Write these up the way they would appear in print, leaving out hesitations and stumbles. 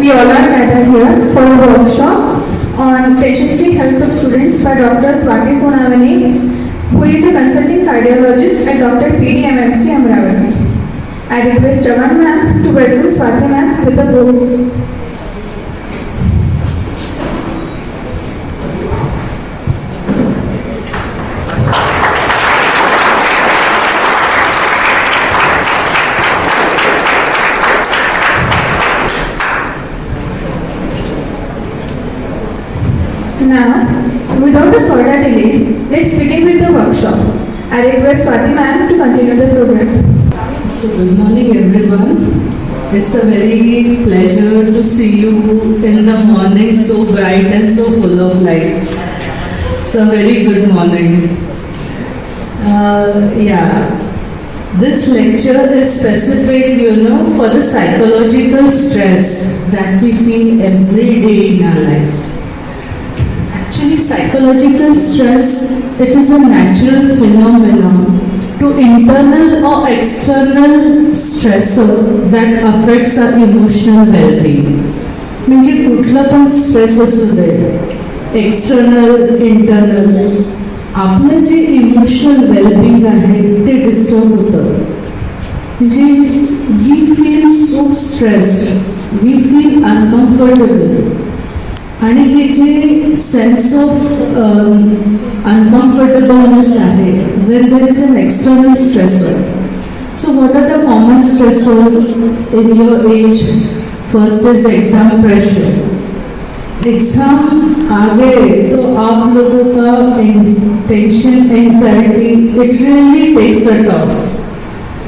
We all are gathered here for a workshop on tension-free health of students by Dr. Swati Sonavane, who is a consulting cardiologist at Dr. PDMMC Amravati. I request Javan ma'am to welcome Swati ma'am with a vote. Now, without a further delay, let's begin with the workshop. I request Swati ma'am to continue the program. So good morning everyone. It's a very pleasure to see you in the morning, so bright and so full of light. So very good morning. This lecture is specific, for the psychological stress that we feel every day in our lives. Actually, psychological stress, it is a natural phenomenon to internal or external stressor that affects our emotional well-being. म्हणजे कुठला पण stress असू दे, external, internal, आपलं जे emotional wellbeing आहे ते disturb होतं. म्हणजे we feel so stressed, we feel uncomfortable. आणि हे जे सेन्स ऑफ अनकम्फर्टेबलनेस आहे, when there is an external stressor. So what are the common stressors in your age? First is exam pressure. Exam आ गए तो आप लोगों का tension, anxiety, it really takes a toss.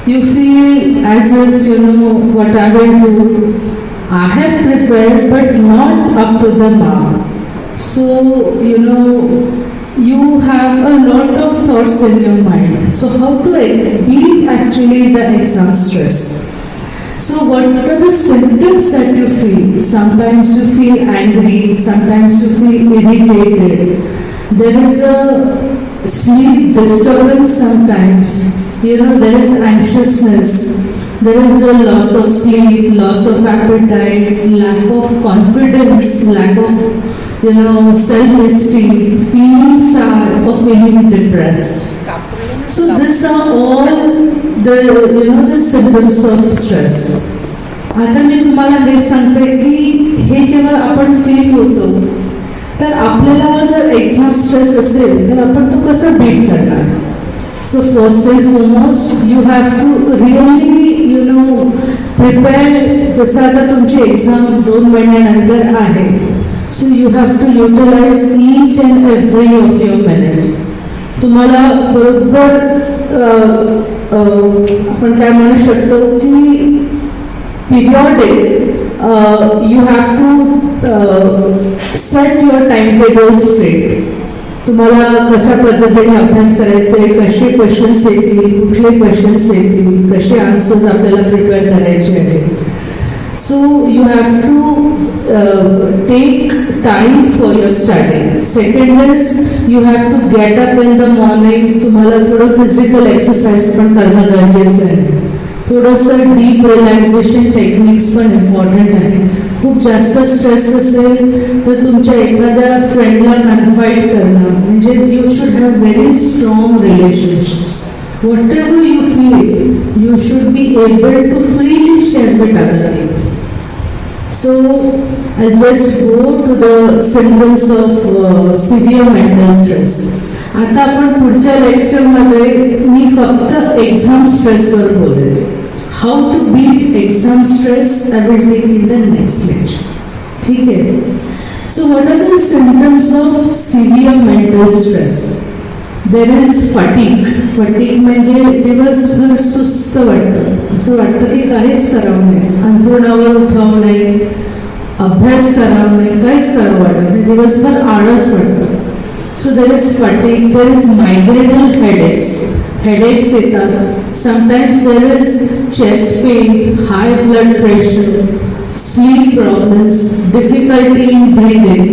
You feel as if what I will do. I have prepared but not up to the mark. So, you have a lot of thoughts in your mind. So how to beat actually the exam stress? So what are the symptoms that you feel? Sometimes you feel angry, sometimes you feel irritated. There is a sleep disturbance sometimes. There is anxiousness. There is a loss of sleep, loss of appetite, lack of confidence, lack of self-esteem, feeling sad or feeling depressed. So these are all the symptoms of stress. आता मी तुम्हाला हे सांगते की हे जेव्हा आपण feel होतो तर आपल्याला जर एक्झाम स्ट्रेस असेल तर आपण तो कसा बीट करणार. So first and foremost, you have to really, prepare. जसं आता तुमची एक्झाम 2 महिन्यानंतर आहे. So you have to utilize each and every of your minute. तुम्हाला बरोबर आपण काय म्हणू शकतो की periodic you have to set your timetable straight. तुम्हाला कशा पद्धतीने अभ्यास करायचे, कसे क्वेश्चन्स येतील, कुठले क्वेश्चन्स येतील, कसे आन्सर्स आपल्याला प्रिपेअर करायचे आहेत. So you have to take time for your study. Second is you have to get up in the morning. तुम्हाला थोडं फिजिकल एक्सरसाइज पण करणं गरजेचं आहे. थोडंसं डीप रिलॅक्सेशन टेक्निक्स पण इम्पॉर्टंट आहे. खूप जास्त स्ट्रेस असेल तर तुमच्या एखाद्या फ्रेंडला कन्फाईड करणं. म्हणजे you should have very strong relationships. whatever you feel, you should be able to freely share with other people. So I'll just go to the symptoms of severe mental stress. आता आपण पुढच्या लेक्चरमध्ये मी फक्त एक्झाम स्ट्रेसवर बोलेन. How to beat exam stress I will take in the next lecture. ठीक है? So what are the symptoms of severe mental stress? There is fatigue. Fatigue म्हणजे दिवसभर सुस्त वाटतं. असं वाटतं की काहीच करावं नाही, अंथरुणावर उठावं नाही, अभ्यास करावं नाही, काहीच करावं वाटत नाही, दिवसभर आळस वाटतं. So there is fatigue. There is migrainal headaches. Headaches येतात. Sometimes there is chest pain, high blood pressure, sleep problems, difficulty in breathing,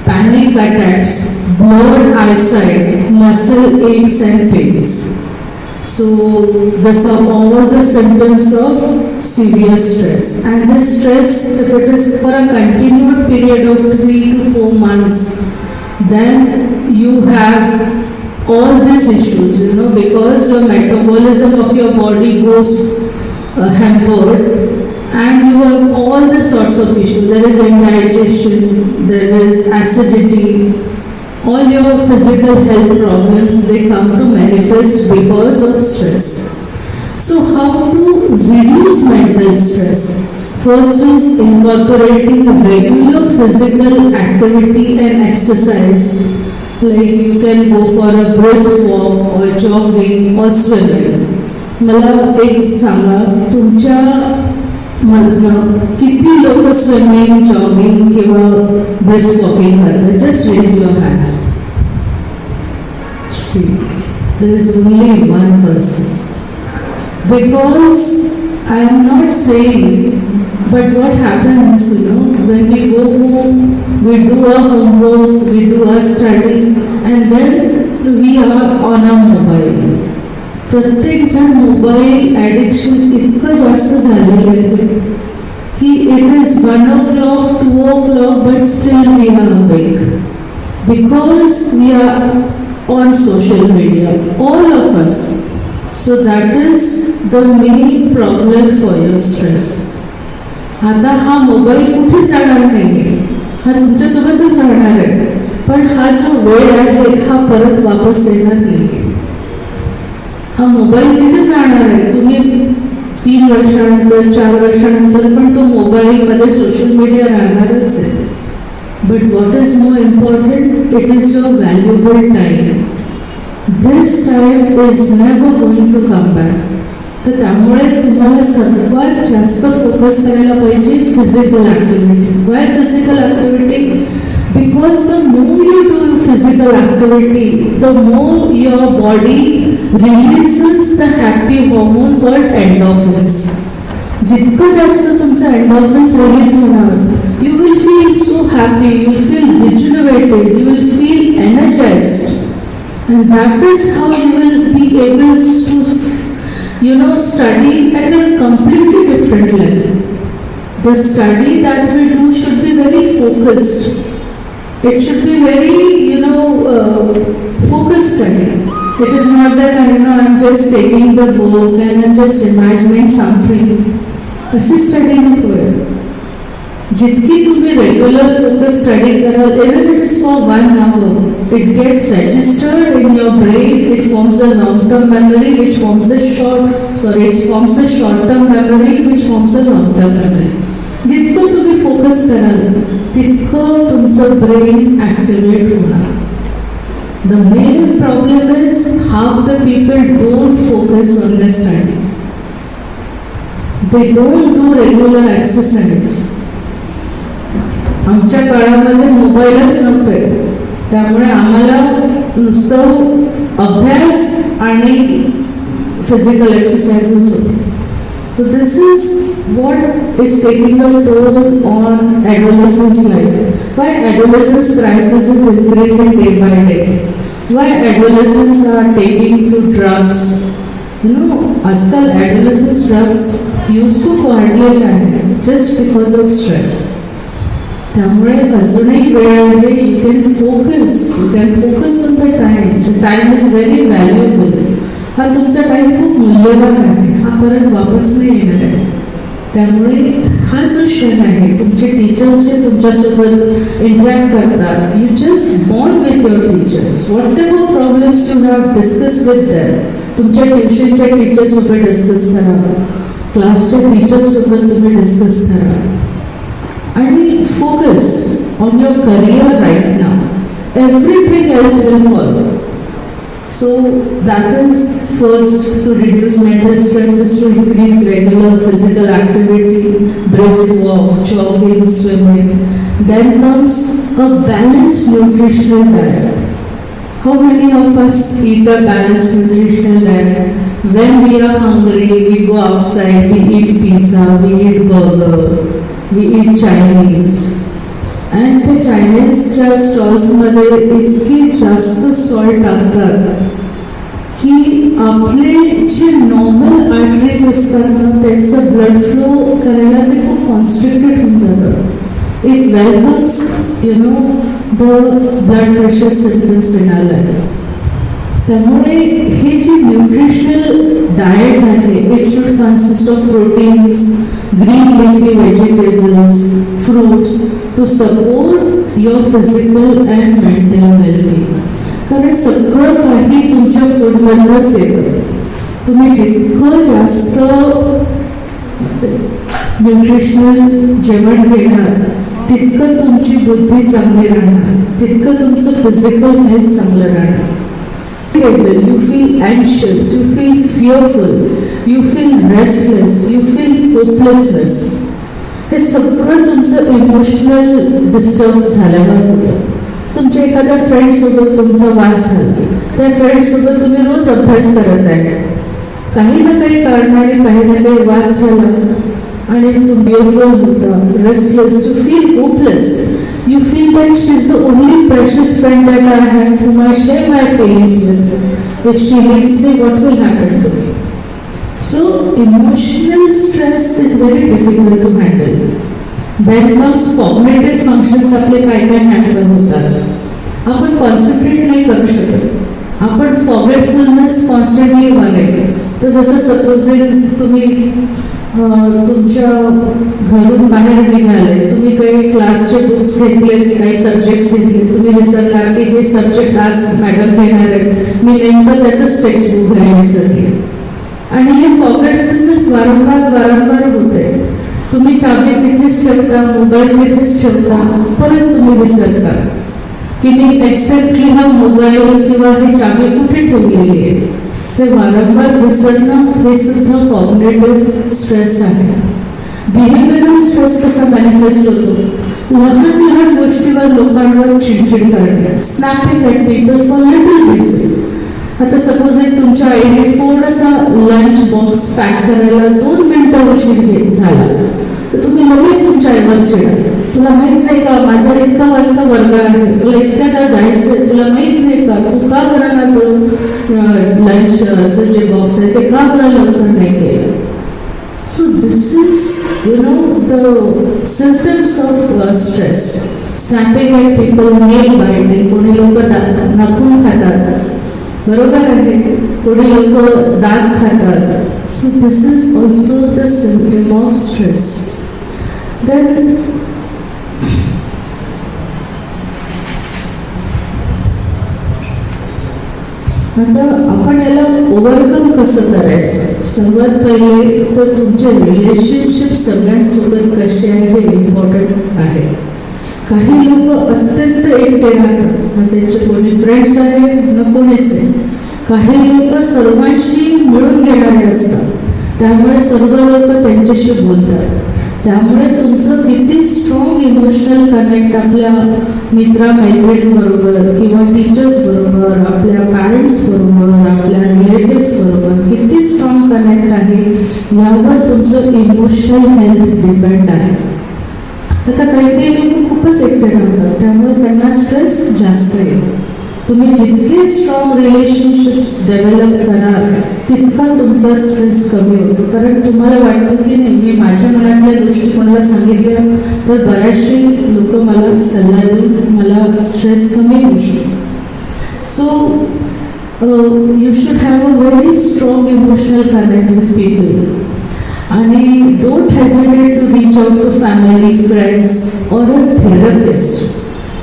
panic attacks, blurred eyesight, muscle aches and pains. So these are all the symptoms of severe stress. And this stress, if it is for a continued period of 3 to 4 months, then you have all these issues, because your metabolism of your body goes hampered, and you have all the sorts of issues. There is indigestion, there is acidity, all your physical health problems, they come to manifest because of stress. So how to reduce mental stress? First is incorporating regular physical activity and exercise. Like you can go for a brisk walk or jogging or swimming. मला एक सांगा, तुमच्या मधनं किती लोक swimming, jogging किंवा brisk walking करतात? Just raise your hands. See, there is only one person. Because I am not saying, but what happens, when we go home, we do our homework, we do our study, and then we are on our mobile. प्रत्येक जण mobile addiction इतकं जास्त झालेलं आहे की it is 1 o'clock, 2 o'clock, but still we are awake because we are on social media, all of us. So that is the main problem for your stress. आता हा mobile कुठे जाणार नाही, हा तुमच्यासोबतच राहणार आहे, पण हा जो वेळ आहे हा परत वापस येणार नाही. हा मोबाईल तिथेच राहणार आहे. तुम्ही 3 वर्षानंतर, 4 वर्षानंतर पण तो मोबाईलमध्ये सोशल मीडिया राहणारच आहे. But what is more important, it is your valuable time. This time is never going to come back. तर त्यामुळे तुम्हाला सर्वात जास्त फोकस करायला पाहिजे physical activity. Why physical activity? Because the more you do physical activity, the more your body releases the happy hormone called endorphins. जितकं जास्त तुमचं endorphins release होणार, you will feel so happy, you will feel rejuvenated, you will feel energized, and that is how you will be able to, study at a completely different level. The study that we do should be very focused. It should be very, focused study. It is not that I'm just taking the book and I'm just imagining something. अशी study नको आहे. जितकी तुम्ही regular focus study कराल, even it is for 1 hour, it gets registered in your brain. It forms a long-term memory, which forms a short-term memory, which forms a long-term memory. जितकं तुम्ही focus कराल तितकं तुमचं ब्रेन ॲक्टिवेट होणार. The main problem is half the people don't focus on the studies. They don't do regular exercise. आमच्या काळामध्ये मोबाईलच नव्हते, त्यामुळे आम्हाला नुसतं अभ्यास आणि फिजिकल एक्सरसाइजेस होते. So this is what is taking a toll on adolescents' life. Why adolescents' crisis is increasing day by day? Why adolescents are taking to drugs? आजकाल adolescents drugs use खूप वाढलेले आहे just because of stress. त्यामुळे अजूनही वेळ आहे. You can focus on the time. The time is very valuable. हा तुमचा टाईम खूप मूल्यवान आहे, हा परत वापस नाही येणार आहे. त्यामुळे हा जो क्षण आहे, तुमचे टीचर्स जे तुमच्यासोबत इंटरॅक्ट करतात, you just bond with your teachers. What ever problems you have discuss with them. तुमच्या ट्युशनच्या टीचर्ससोबत डिस्कस करा, क्लासच्या टीचर्ससोबत तुम्ही डिस्कस करा, आणि focus on your career right now. Everything else will follow. So that is first, to reduce mental stress is to increase regular physical activity, brisk walk, jogging, swimming. Then comes a balanced nutritional diet. How many of us eat a balanced nutritional diet? When we are hungry, we go outside, we eat pizza, we eat burger, we eat Chinese. And the Chinese स्टॉल्समध्ये इतकी जास्त salt टाकतात की आपले जे normal arteries असतात ना त्यांचं blood flow करायला ते खूप कॉन्स्ट्रिक्टेड होऊन जातं. It welcomes the blood pressure symptoms in our life. त्यामुळे हे जे न्यूट्रिशनल डाएट आहे it should consist of proteins, green leafy vegetables, fruits to support your physical and mental wellbeing. कारण सगळं काही तुमच्या फूडमधूनच येतं. तुम्ही जितकं जास्त न्यूट्रिशनल जेवण घेणार तितकं तुमची बुद्धी चांगली राहणार, तितकं तुमचं फिजिकल हेल्थ चांगलं राहणार. You feel anxious, you feel fearful, you feel restless, you feel hopelessness. हे सगळं तुमचं इमोशनल डिस्टर्ब झाल्यावर होतं. तुमच्या एखाद्या फ्रेंडसोबत तुमचा वाद झाला, त्या फ्रेंडसोबत तुम्ही रोज अभ्यास करत आहे, काही ना काही कारणाने काही ना काही वाद झाला आणि तुम्ही fearful होता, restless, you feel hopeless. You feel that she is the only precious friend that I have whom I share my feelings with. If she leaves me, what will happen to me? So, emotional stress is very difficult to handle. Then comes cognitive functions आपले काय काय handle होतात. आपण concentrate नाही करू शकत, आपण forgetfulness constantly वाढेल. तर जसं सपोजिंग तुम्ही तुमच्या घरून बाहेर निघाले, तुम्ही काही क्लासचे बुक्स घेतले, काही सब्जेक्ट्स घेतले, तुम्ही विसरला की हे सब्जेक्ट आज मॅडम घेणार आहेत, मी नेमकं त्याचंच टेक्स्ट बुक घरी विसरले. आणि हे फॉरगेटफुलनेस वारंवार होते. तुम्ही चाबी तिथेच ठेवता, मोबाईल तिथेच ठेवता, परत तुम्ही विसरता की मी एक्झॅक्टली हा मोबाईल किंवा ही चाबी कुठे ठेवलेली आहे. ते वारंवार विसरणं हे सुद्धा कॉग्निटिव्ह स्ट्रेस आहे. बिहेवियरल स्ट्रेस कसा मॅनिफेस्ट होतो? लहान लहान गोष्टीवर लोकांवर चिडचिड करणे, snapping at people for little reason. आता सपोज तुमच्या आईने थोडासा लंच बॉक्स पॅक करायला 2 मिनिटं उशीर झाला तर तुम्ही लगेच तुमच्या आईवर चिडा. तुला माहित नाही का माझा इतका वाजता वर्ग आहे, तुला इतक्यादा जायचंय, तुला माहित नाही का तू का बरं माझं लंचचं जे बॉक्स आहे ते का बरं लवकर नाही केलं. So this is the symptoms of stress. Snapping at people, nail biting, कोणी लोक नाखून खातात, बरोबर आहे, कोणी लोक दात खातात. So this is also the symptom of stress. Then आता आपण याला ओव्हरकम कसं करायचं? सर्वात पहिले तर तुमचे रिलेशनशिप सगळ्यांसोबत कसे आहे हे इम्पॉर्टंट आहे. काही लोक अत्यंत एकटे राहतात, ना त्यांचे कोणी फ्रेंड्स आहेत ना कोणीच आहे. काही लोक सर्वांशी मिळून घेणारे असतात, त्यामुळे सर्व लोक त्यांच्याशी बोलतात. त्यामुळे तुमचं किती स्ट्रॉंग इमोशनल कनेक्ट आपल्या मित्रमैत्रिणींबरोबर किंवा टीचर्स बरोबर, आपल्या पॅरेंट्स बरोबर, आपल्या रिलेटिव्स बरोबर किती स्ट्रॉंग कनेक्ट आहे यावर तुमचं इमोशनल हेल्थ डिपेंड आहे. आता काही लोक खूपच एकटे राहतात, त्यामुळे त्यांना स्ट्रेस जास्त येतो. तुम्ही जितके स्ट्रॉंग रिलेशनशिप्स डेव्हलप कराल तितका तुमचा स्ट्रेस कमी होतो. कारण तुम्हाला वाटतं की नाही मी माझ्या मनातल्या गोष्टी कोणाला सांगितल्या तर बऱ्याचशे लोक मला सल्ला देऊन मला स्ट्रेस कमी होऊ शकतो. So you should have a very strong emotional connect with people. आणि don't hesitate to reach out to family, friends or a therapist.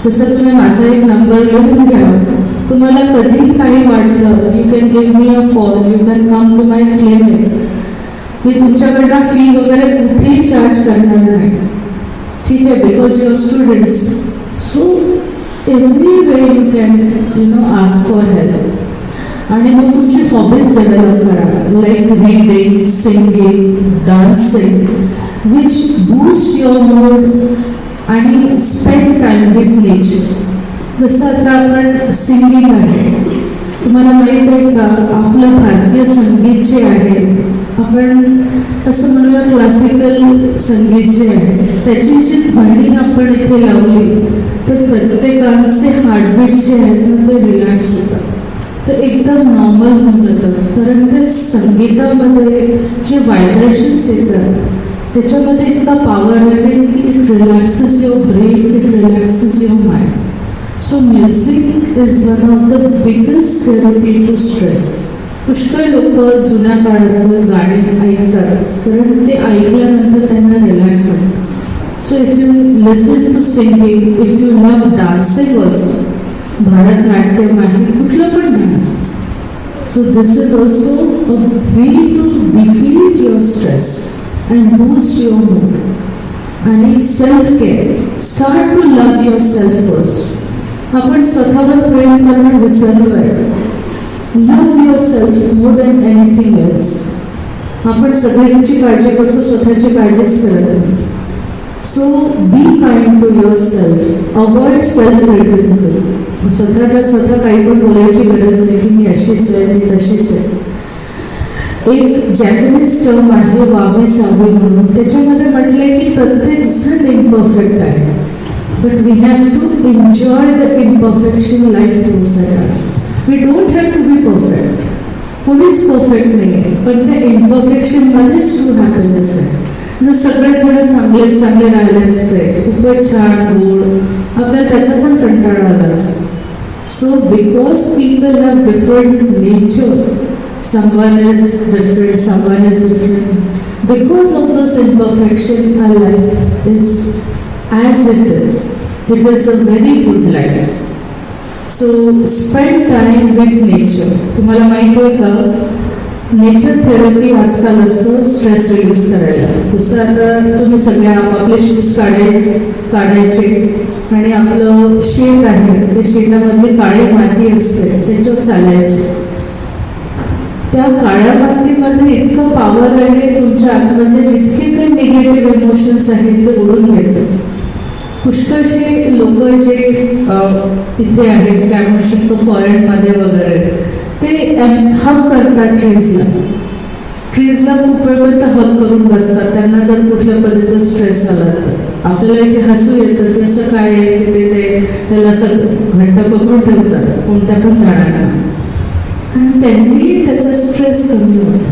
जसं तुम्ही माझा एक नंबर लिहून घ्या, तुम्हाला कधी काही वाटलं you can give me a call, you can come to my clinic. मी तुमच्याकडनं फी वगैरे कुठेही चार्ज करणार नाही, ठीक आहे, because your students. So every way you can ask for help. आणि मग तुमची हॉबीज डेव्हलप करा, like reading, singing, dancing, which boost your mood. आणि स्पेंड टाइम विथ नेचर. जसं आता आपण सिंगिंग आहे, तुम्हाला माहीत आहे का आपलं भारतीय संगीत जे आहे, आपण असं म्हणूया क्लासिकल संगीत जे आहे त्याची जी ध्वनी आपण इथे लावली तर प्रत्येकाचे हार्टबीट जे आहेत ना ते रिलॅक्स होतात. तर एकदम नॉर्मल होऊन जातं. कारण ते संगीतामध्ये जे व्हायब्रेशन्स येतात त्याच्यामध्ये इतका पॉवर आहे की it relaxes your brain, it relaxes your mind. So music is one of the biggest therapy to stress. पुष्कळ लोक जुन्या काळातलं गाणे ऐकतात कारण ते ऐकल्यानंतर त्यांना रिलॅक्स वाटतं. So if you listen to singing, if you love dancing also, Bharatanatyam आहे, कुठलं पण dance, so this is also a way to defeat your stress and boost your mood. आणि self care, start to love your self first. आपण स्वतःवर प्रेम करणं विसरलो आहे. Love your self more than anything else. आपण सगळ्यांची काळजी करतो, स्वतःची काळजीच करत नाही. So be kind to your self, avoid self criticism. स्वतः काही पण बोलायची गरज नाही की मी अशीच आहे, मी तशीच आहे. एक जॅपनीज टर्म आहे वावी सावी म्हणून, त्याच्यामध्ये म्हटलंय की प्रत्येक जण इम्परफेक्ट आहे, but we have to enjoy the imperfection life throws us. We don't have to be perfect. कोणीच परफेक्ट नाही आहे, पण त्या इम्परफेक्शनमध्येच ट्रू हॅपीनेस आहे. जर सगळेजण चांगले राहिले असते, खूपच छान गोड, आपल्याला त्याचा पण कंटाळा आला असता. So because people have different nature, someone is different. Because of this imperfection, our life is as it is. It is a very good life. So spend time with nature. तुम्हाला माहिती आहे का, नेचर थेरपी आजकाल असतं stress reduce करायला. जसं आता तुम्ही सगळे आपापले शूज काढायचे आणि आपलं शेत आहे, त्या शेतामधली काळी माती असते त्याच्यावर चालायचं. त्या काळ्या मातीमध्ये इतकं पॉवर आहे, तुमच्या आतमध्ये जितके काही निगेटिव्ह इमोशन्स आहेत ते उडून घेतात. पुष्कळसे लोक जे इथे आहेत, काय म्हणू शकतो फॉरेनमध्ये वगैरे, ते हग करतात ट्रीजला खूप वेळपर्यंत हग करून बसतात. त्यांना जर कुठल्या पद्धतीचा स्ट्रेस आला तर आपल्याला इथे हसू येतं की असं काय आहे की ते त्याला असं घट्ट पकडून ठेवतात कोणत्या पण झाडांना, आणि त्यांनी त्याचा स्ट्रेस कमी होतो.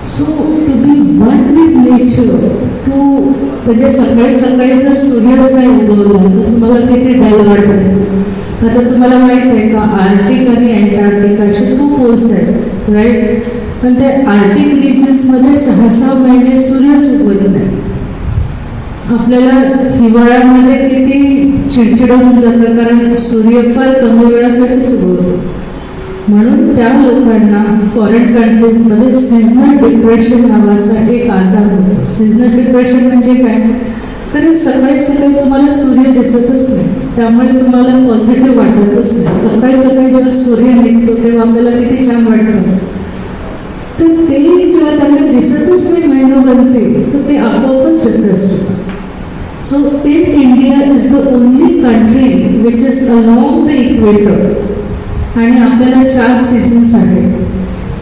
So to be one with nature, to म्हणजे सकाळी जर सूर्यच नाही उगवला तर तुम्हाला किती डल वाटत. आता तुम्हाला माहित आहे का, आर्टिक आणि अँटार्क्टिका असे 2 पोल्स आहेत, राईट. पण त्या आर्टिक रिजन्समध्ये 6-6 महिने सूर्यच उगवत नाही. आपल्याला हिवाळ्यामध्ये किती चिडचिड होऊन जातं कारण सूर्य फार कमी वेळासाठीच उगवतो. म्हणून त्या लोकांना फॉरेन कंट्रीजमध्ये सीझनल डिप्रेशन नावाचा एक आजार होतो. सीझनल डिप्रेशन म्हणजे काय, कारण सकाळी तुम्हाला सूर्य दिसतच नाही, त्यामुळे तुम्हाला पॉझिटिव्ह वाटतच नाही. सकाळी जेव्हा सूर्य निघतो तेव्हा आपल्याला किती छान वाटतं. तर ते जेव्हा त्यांना दिसतच नाही महिनोगंती, तर ते आपोआपच डिप्रेस्ड होतात. So in India is the only country which is along the equator, आणि आपल्याला 4 सीझन्स आहेत,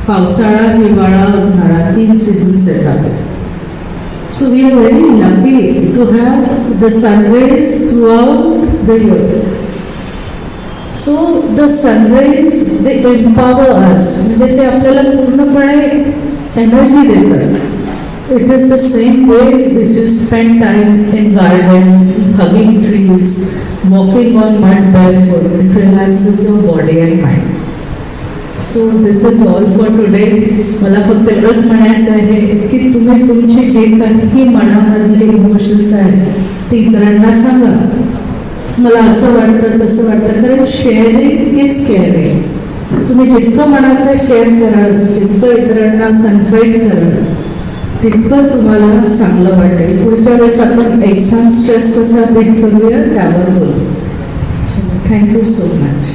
पावसाळा, हिवाळा, उन्हाळा, 3 सीझन्स आहेत आपल्याला. So we are very lucky to have the sunrise throughout the year. So the sunrise they empower us, म्हणजे ते आपल्याला पूर्णपणे एनर्जी देतात. It is the same way if you spend time in garden, hugging trees, walking on mud barefoot, it relaxes your body and mind. So this is all for today. मला फक्त एवढंच म्हणायचं आहे की तुम्ही तुमचे जे काही मनामधले इमोशन्स आहेत ते इतरांना सांगा. मला असं वाटतं तसं वाटतं, कारण शेअरिंग इज केअरिंग. तुम्ही जितकं मनातलं शेअर कराल, जितकं इतरांना कन्फाईड कराल, तितकं तुम्हाला चांगलं वाटेल. पुढच्या वेळेस आपण एक्झाम स्ट्रेस कसा बीट करूया त्यावर बोलू. Thank you so much.